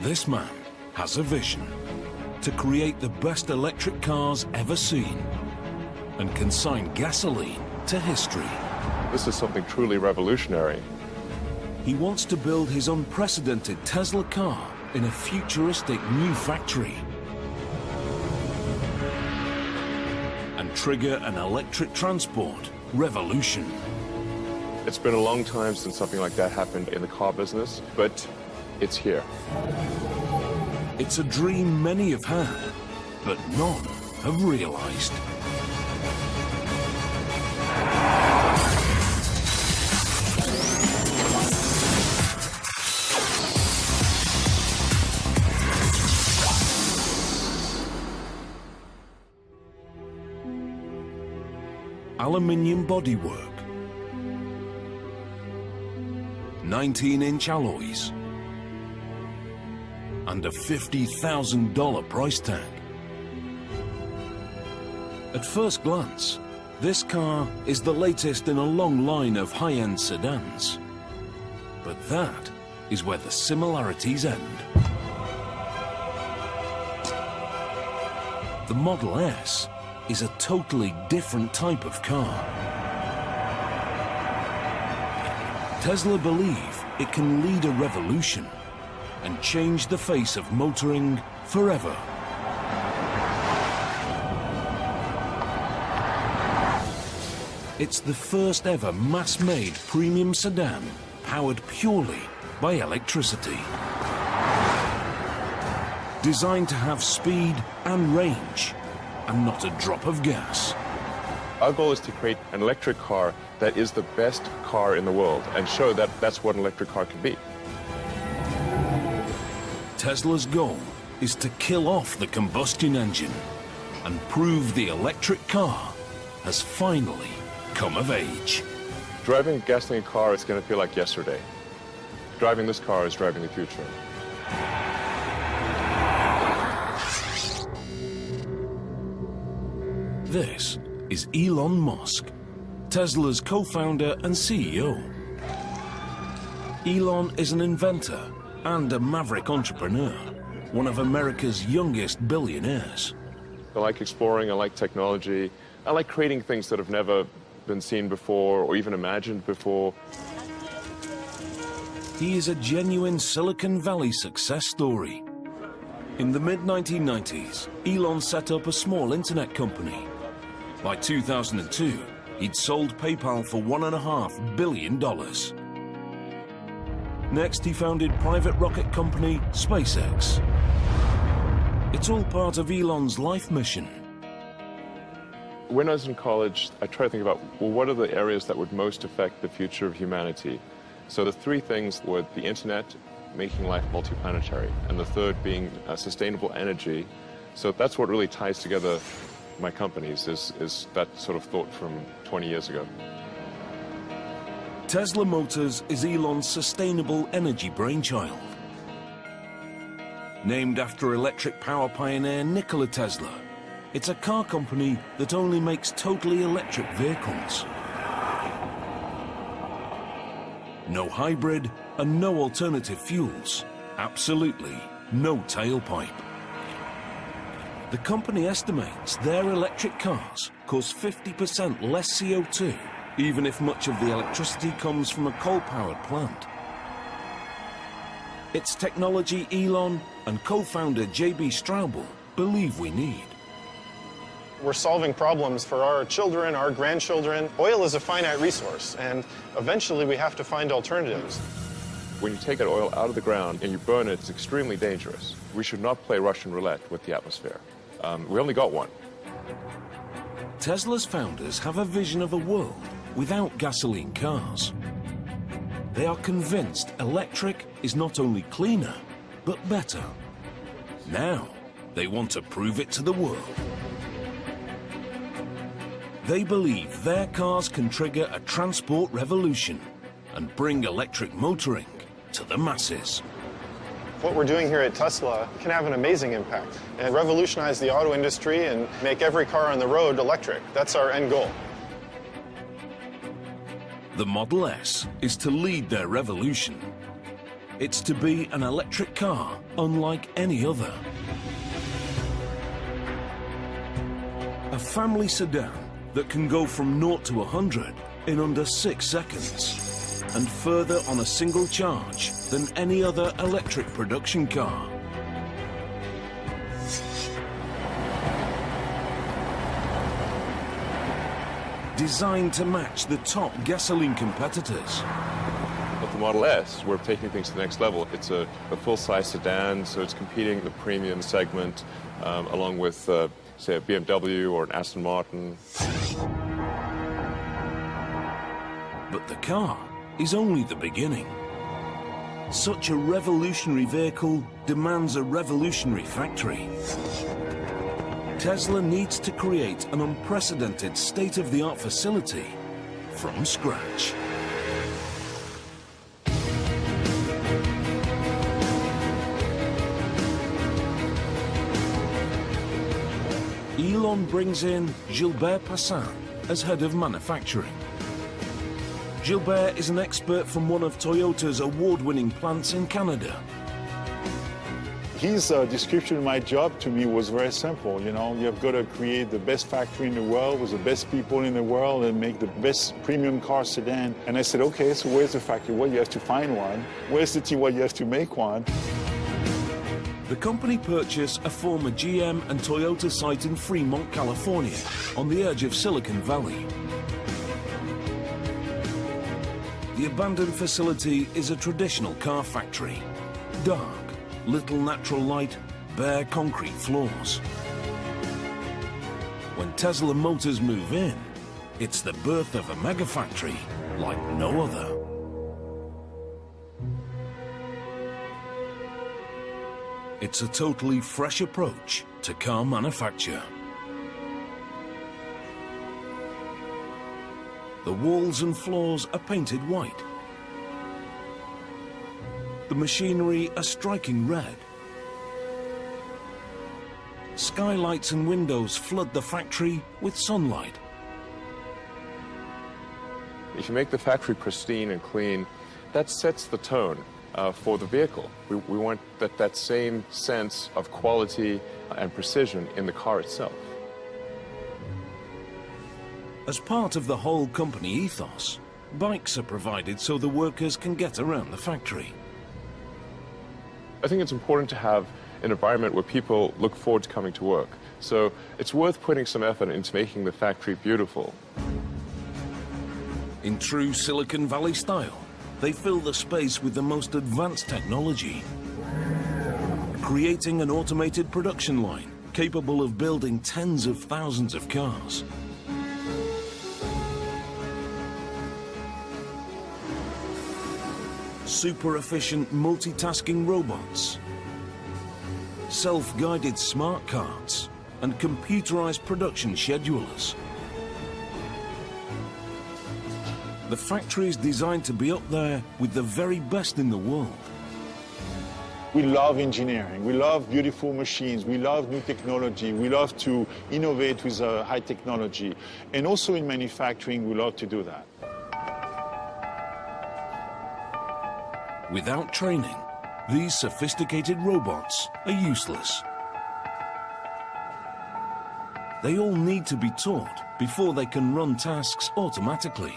This man has a vision to create the best electric cars ever seen and consign gasoline to history. This is something truly revolutionary. He wants to build his unprecedented Tesla car in a futuristic new factory and trigger an electric transport revolution. It's been a long time since something like that happened in the car business, but it's here. It's a dream many have had, but none have realized. Aluminium bodywork, 19-inch alloys, and a $50,000 price tag. At first glance, this car is the latest in a long line of high-end sedans. But that is where the similarities end. The Model S is a totally different type of car. Tesla believe it can lead a revolution and change the face of motoring forever. It's the first ever mass-made premium sedan powered purely by electricity. Designed to have speed and range, and not a drop of gas. Our goal is to create an electric car that is the best car in the world and show that that's what an electric car can be. Tesla's goal is to kill off the combustion engine and prove the electric car has finally come of age. Driving a gasoline car is going to feel like yesterday. Driving this car is driving the future. This is Elon Musk, Tesla's co-founder and CEO. Elon is an inventor and a maverick entrepreneur, one of America's youngest billionaires. I like exploring, I like technology, I like creating things that have never been seen before or even imagined before. He is a genuine Silicon Valley success story. In the mid-1990s, Elon set up a small internet company. By 2002, he'd sold PayPal for $1.5 billion. Next, he founded private rocket company SpaceX. It's all part of Elon's life mission. When I was in college, I tried to think about, well, what are the areas that would most affect the future of humanity? So the three things were the internet, making life multiplanetary, and the third being sustainable energy. So that's what really ties together my companies, is that sort of thought from 20 years ago. Tesla Motors is Elon's sustainable energy brainchild. Named after electric power pioneer Nikola Tesla, it's a car company that only makes totally electric vehicles. No hybrid and no alternative fuels. Absolutely no tailpipe. The company estimates their electric cars cause 50% less CO2, even if much of the electricity comes from a coal-powered plant. It's technology Elon and co-founder J.B. Straubel believe we need. We're solving problems for our children, our grandchildren. Oil is a finite resource, and eventually we have to find alternatives. When you take that oil out of the ground and you burn it, it's extremely dangerous. We should not play Russian roulette with the atmosphere. We only got one. Tesla's founders have a vision of a world without gasoline cars. They are convinced electric is not only cleaner, but better. Now, they want to prove it to the world. They believe their cars can trigger a transport revolution and bring electric motoring to the masses. What we're doing here at Tesla can have an amazing impact and revolutionize the auto industry and make every car on the road electric. That's our end goal. The Model S is to lead their revolution. It's to be an electric car unlike any other. A family sedan that can go from 0 to 100 in under 6 seconds, and further on a single charge than any other electric production car. Designed to match the top gasoline competitors. With the Model S, we're taking things to the next level. It's a full-size sedan, so it's competing in the premium segment, along with, say, a BMW or an Aston Martin. But the car is only the beginning. Such a revolutionary vehicle demands a revolutionary factory. Tesla needs to create an unprecedented state-of-the-art facility from scratch. Elon brings in Gilbert Passin as head of manufacturing. Gilbert is an expert from one of Toyota's award-winning plants in Canada. His description of my job to me was very simple. You know, you've got to create the best factory in the world with the best people in the world and make the best premium car sedan. And I said, okay, so where's the factory? Well, you have to find one. Where's the team? Well, you have to make one. The company purchased a former GM and Toyota site in Fremont, California, on the edge of Silicon Valley. The abandoned facility is a traditional car factory. Dark, little natural light, bare concrete floors. When Tesla Motors move in, it's the birth of a mega factory like no other. It's a totally fresh approach to car manufacture. The walls and floors are painted white. The machinery a striking red. Skylights and windows flood the factory with sunlight. If you make the factory pristine and clean, that sets the tone for the vehicle. We want that same sense of quality and precision in the car itself. As part of the whole company ethos, bikes are provided so the workers can get around the factory. I think it's important to have an environment where people look forward to coming to work. So it's worth putting some effort into making the factory beautiful. In true Silicon Valley style, they fill the space with the most advanced technology, creating an automated production line capable of building tens of thousands of cars. Super efficient multitasking robots, self-guided smart carts, and computerized production schedulers. The factory is designed to be up there with the very best in the world. We love engineering. We love beautiful machines. We love new technology. We love to innovate with high technology. And also in manufacturing, we love to do that. Without training, these sophisticated robots are useless. They all need to be taught before they can run tasks automatically.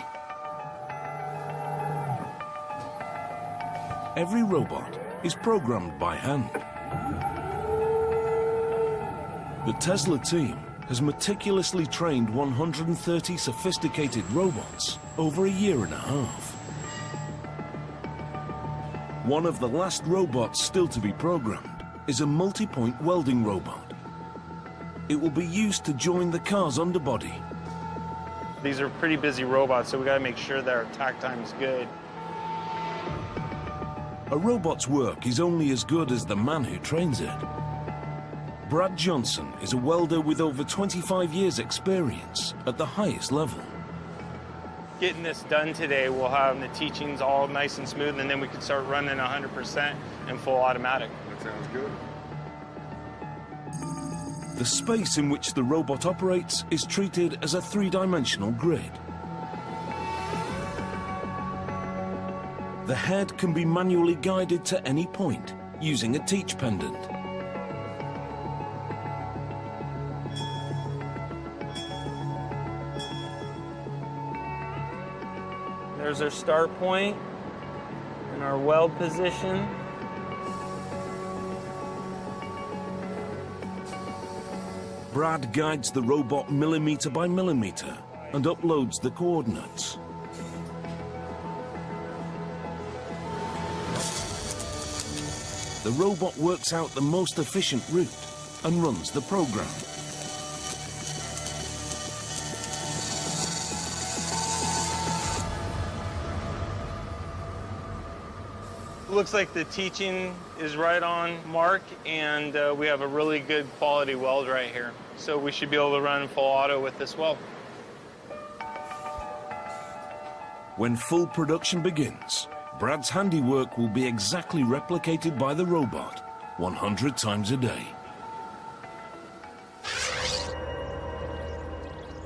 Every robot is programmed by hand. The Tesla team has meticulously trained 130 sophisticated robots over a year and a half. One of the last robots still to be programmed is a multi-point welding robot. It will be used to join the car's underbody. These are pretty busy robots, so we got to make sure that our tack time is good. A robot's work is only as good as the man who trains it. Brad Johnson is a welder with over 25 years' experience at the highest level. Getting this done today, we'll have the teachings all nice and smooth, and then we can start running 100% and full automatic. That sounds good. The space in which the robot operates is treated as a three-dimensional grid. The head can be manually guided to any point using a teach pendant. There's our start point and our weld position. Brad guides the robot millimeter by millimeter and uploads the coordinates. The robot works out the most efficient route and runs the program. Looks like the teaching is right on mark, and we have a really good quality weld right here. So we should be able to run full auto with this weld. When full production begins, Brad's handiwork will be exactly replicated by the robot 100 times a day.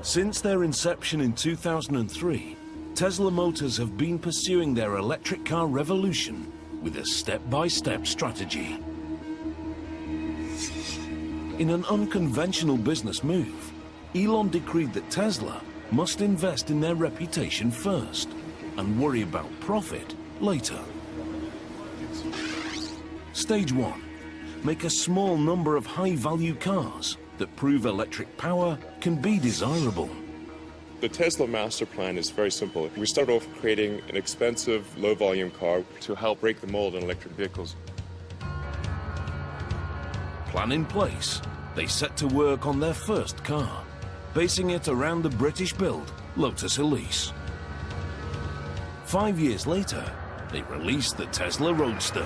Since their inception in 2003, Tesla Motors have been pursuing their electric car revolution with a step-by-step strategy. In an unconventional business move, Elon decreed that Tesla must invest in their reputation first and worry about profit later. Stage 1. Make a small number of high-value cars that prove electric power can be desirable. The Tesla master plan is very simple. We start off creating an expensive, low-volume car to help break the mold in electric vehicles. Plan in place, they set to work on their first car, basing it around the British-built Lotus Elise. 5 years later, they released the Tesla Roadster.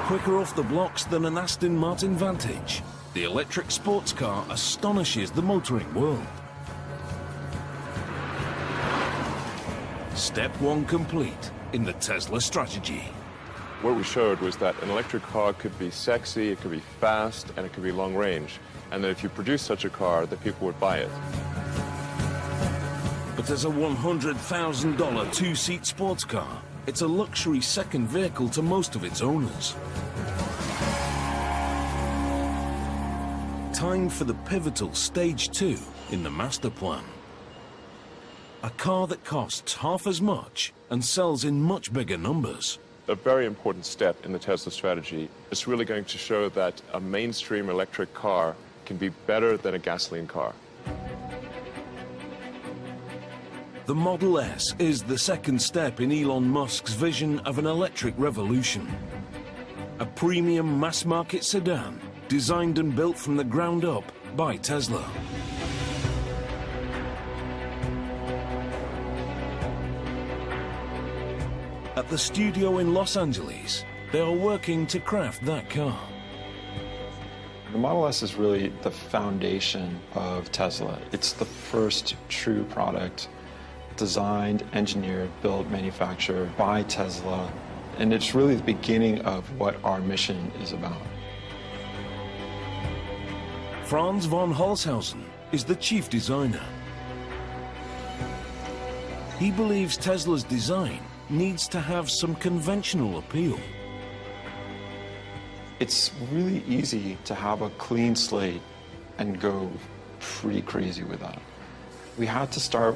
Quicker off the blocks than an Aston Martin Vantage, the electric sports car astonishes the motoring world. Step 1 complete in the Tesla strategy. What we showed was that an electric car could be sexy, it could be fast, and it could be long range. And that if you produce such a car, that people would buy it. But as a $100,000 two-seat sports car, it's a luxury second vehicle to most of its owners. Time for the pivotal Stage 2 in the master plan. A car that costs half as much and sells in much bigger numbers. A very important step in the Tesla strategy is really going to show that a mainstream electric car can be better than a gasoline car. The Model S is the second step in Elon Musk's vision of an electric revolution. A premium mass-market sedan designed and built from the ground up by Tesla. At the studio in Los Angeles, they are working to craft that car. The Model S is really the foundation of Tesla. It's the first true product designed, engineered, built, manufactured by Tesla. And it's really the beginning of what our mission is about. Franz von Holzhausen is the chief designer. He believes Tesla's design needs to have some conventional appeal. It's really easy to have a clean slate and go pretty crazy with that. We had to start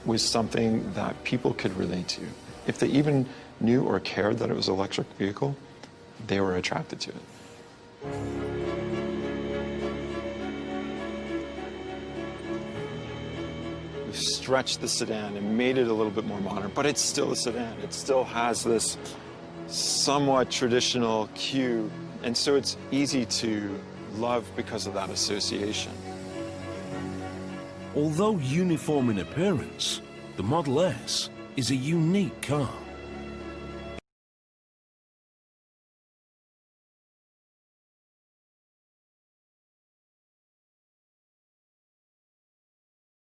with something that people could relate to. If they even knew or cared that it was an electric vehicle, they were attracted to it. We've stretched the sedan and made it a little bit more modern, but it's still a sedan. It still has this somewhat traditional cube, and so it's easy to love because of that association. Although uniform in appearance, the Model S is a unique car.